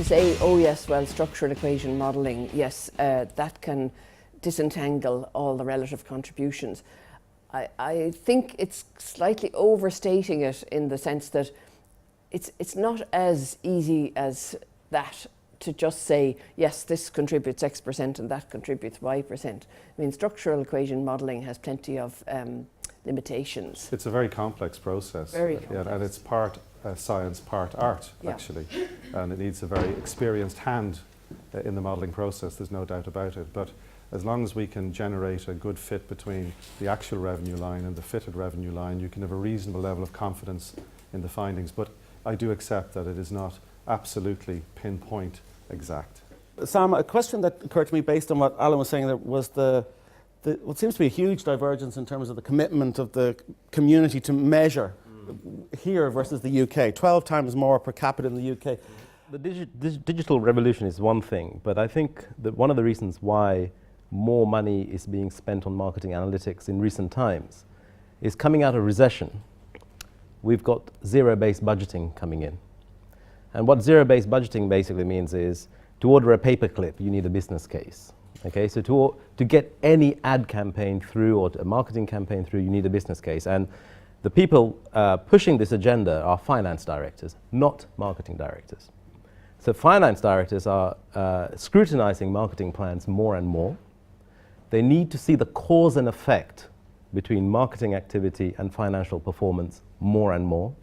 say, oh yes, well, structural equation modelling, yes, that can disentangle all the relative contributions. I think it's slightly overstating it in the sense that it's not as easy as that to just say, yes, this contributes X% and that contributes Y%. I mean, structural equation modelling has plenty of limitations. It's a very complex process. Very complex. Yeah, and it's part science, part art, actually. And it needs a very experienced hand in the modelling process, there's no doubt about it. But as long as we can generate a good fit between the actual revenue line and the fitted revenue line, you can have a reasonable level of confidence in the findings. But I do accept that it is not absolutely pinpoint exact. Sam, a question that occurred to me based on what Alan was saying there was what seems to be a huge divergence in terms of the commitment of the community to measure here versus the UK. 12 times more per capita in the UK. The digital revolution is one thing, but I think that one of the reasons why more money is being spent on marketing analytics in recent times is coming out of recession. We've got zero-based budgeting coming in. And what zero-based budgeting basically means is to order a paperclip, you need a business case. Okay, so to get any ad campaign through or a marketing campaign through, you need a business case. And the people pushing this agenda are finance directors, not marketing directors. So finance directors are scrutinizing marketing plans more and more. They need to see the cause and effect between marketing activity and financial performance more and more.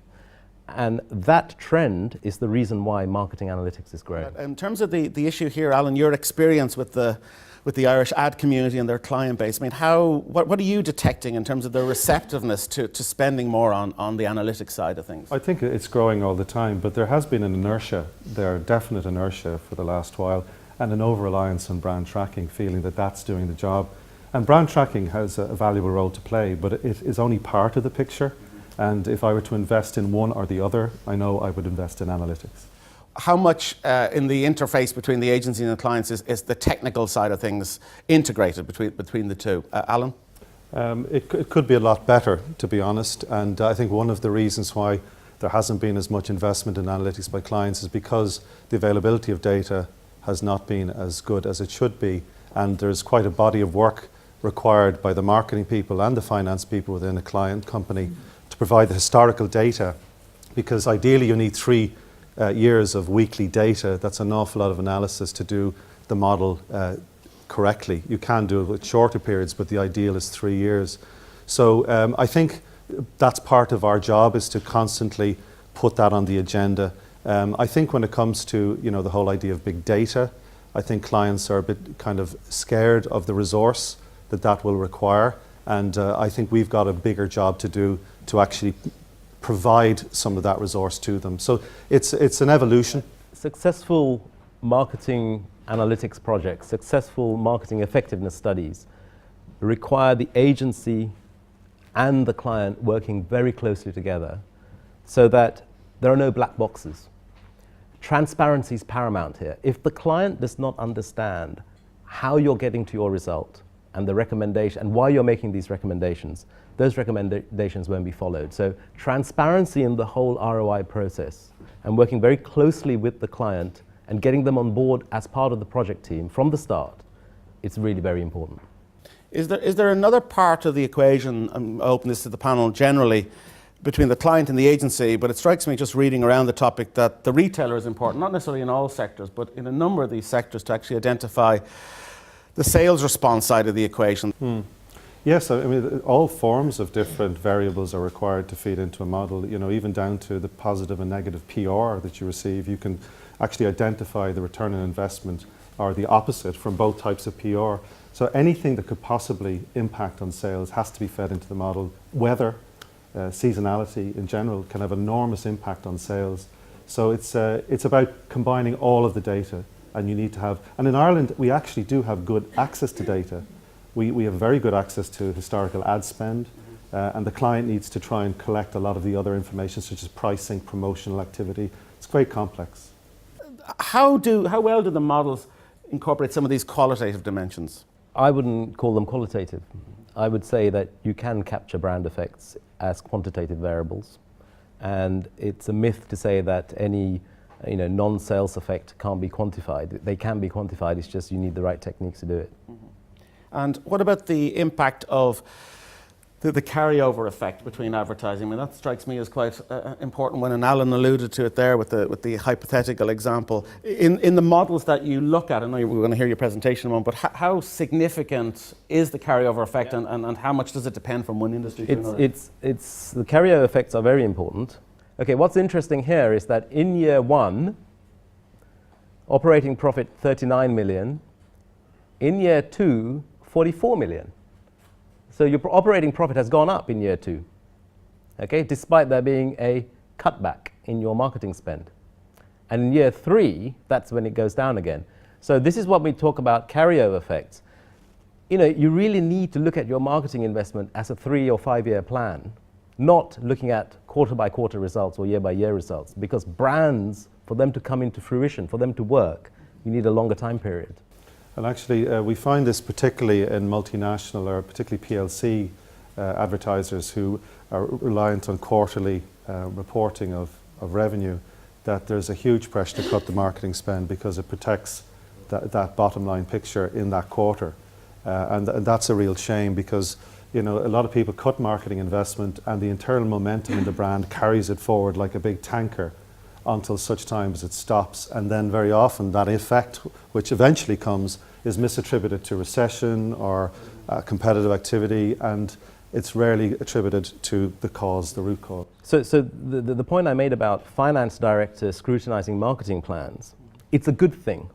And that trend is the reason why marketing analytics is growing. In terms of the issue here, Alan, your experience with the Irish ad community and their client base, I mean, what are you detecting in terms of their receptiveness to spending more on the analytics side of things? I think it's growing all the time, but there has been an inertia, definite inertia for the last while, and an over-reliance on brand tracking, feeling that that's doing the job. And brand tracking has a valuable role to play, but it is only part of the picture. And if I were to invest in one or the other, I know I would invest in analytics. How much in the interface between the agency and the clients is the technical side of things integrated between the two? Alan? It could be a lot better, to be honest. And I think one of the reasons why there hasn't been as much investment in analytics by clients is because the availability of data has not been as good as it should be. And there's quite a body of work required by the marketing people and the finance people within a client company to provide the historical data, because ideally you need 3 years of weekly data. That's an awful lot of analysis to do the model correctly. You can do it with shorter periods, but the ideal is 3 years. So I think that's part of our job, is to constantly put that on the agenda. I think when it comes to the whole idea of big data, I think clients are a bit kind of scared of the resource that will require, and I think we've got a bigger job to do to actually provide some of that resource to them. So it's an evolution. Successful marketing analytics projects, successful marketing effectiveness studies require the agency and the client working very closely together so that there are no black boxes. Transparency is paramount here. If the client does not understand how you're getting to your result and the recommendation and why you're making these recommendations, those recommendations won't be followed. So transparency in the whole ROI process and working very closely with the client and getting them on board as part of the project team from the start, it's really very important. Is there another part of the equation, I open this to the panel generally, between the client and the agency, but it strikes me just reading around the topic that the retailer is important, not necessarily in all sectors, but in a number of these sectors, to actually identify the sales response side of the equation. Yes, I mean, all forms of different variables are required to feed into a model, even down to the positive and negative PR that you receive. You can actually identify the return on investment or the opposite from both types of PR. So anything that could possibly impact on sales has to be fed into the model. Weather, seasonality in general can have enormous impact on sales. So it's about combining all of the data, and you need to have, and in Ireland we actually do have good access to data. We have very good access to historical ad spend, and the client needs to try and collect a lot of the other information, such as pricing, promotional activity. It's quite complex. How well do the models incorporate some of these qualitative dimensions? I wouldn't call them qualitative. I would say that you can capture brand effects as quantitative variables, and it's a myth to say that any non-sales effect can't be quantified. They can be quantified, it's just you need the right techniques to do it. And what about the impact of the carryover effect between advertising? I mean, that strikes me as quite important when Alan alluded to it there with the hypothetical example. In the models that you look at, I know we're going to hear your presentation in a moment, but how significant is the carryover effect, and how much does it depend from one industry to another? The carryover effects are very important. Okay, what's interesting here is that in year one, operating profit 39 million, in year two, 44 million. So your operating profit has gone up in year two, okay, despite there being a cutback in your marketing spend. And in year three, that's when it goes down again. So this is what we talk about carryover effects. You really need to look at your marketing investment as a 3 or 5 year plan, not looking at quarter by quarter results or year by year results, because brands, for them to come into fruition, for them to work, you need a longer time period. And actually, we find this particularly in multinational or particularly PLC advertisers who are reliant on quarterly reporting of revenue, that there's a huge pressure to cut the marketing spend because it protects that bottom line picture in that quarter. And that's a real shame because a lot of people cut marketing investment and the internal momentum in the brand carries it forward like a big tanker until such time as it stops, and then very often that effect, which eventually comes, is misattributed to recession or competitive activity, and it's rarely attributed to the root cause. So the point I made about finance directors scrutinizing marketing plans, it's a good thing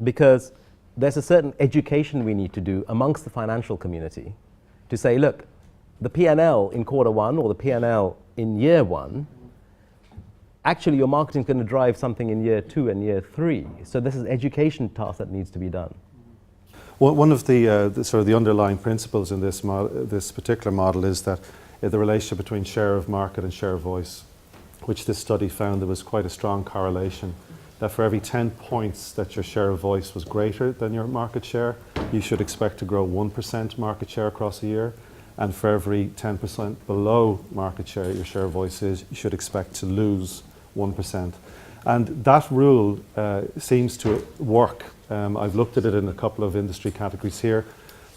because there's a certain education we need to do amongst the financial community to say, look, the P&L in quarter one or the P&L in year one, actually your marketing is going to drive something in year two and year three. So this is an education task that needs to be done. Well, one of the sort of the underlying principles in this particular model is that the relationship between share of market and share of voice, which this study found there was quite a strong correlation, that for every 10 points that your share of voice was greater than your market share, you should expect to grow 1% market share across a year. And for every 10% below market share, your share of voice is, you should expect to lose 1%. And that rule seems to work. I've looked at it in a couple of industry categories here.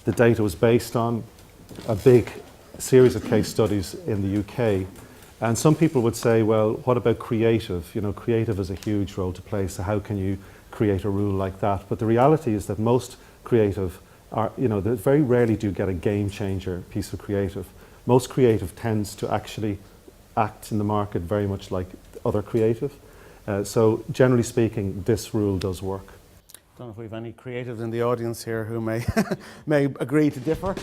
The data was based on a big series of case studies in the UK. And some people would say, well, what about creative? Creative has a huge role to play, so how can you create a rule like that? But the reality is that most creative are, they very rarely do get a game changer piece of creative. Most creative tends to actually act in the market very much like other creative. So generally speaking, this rule does work. I don't know if we have any creatives in the audience here who may agree to differ.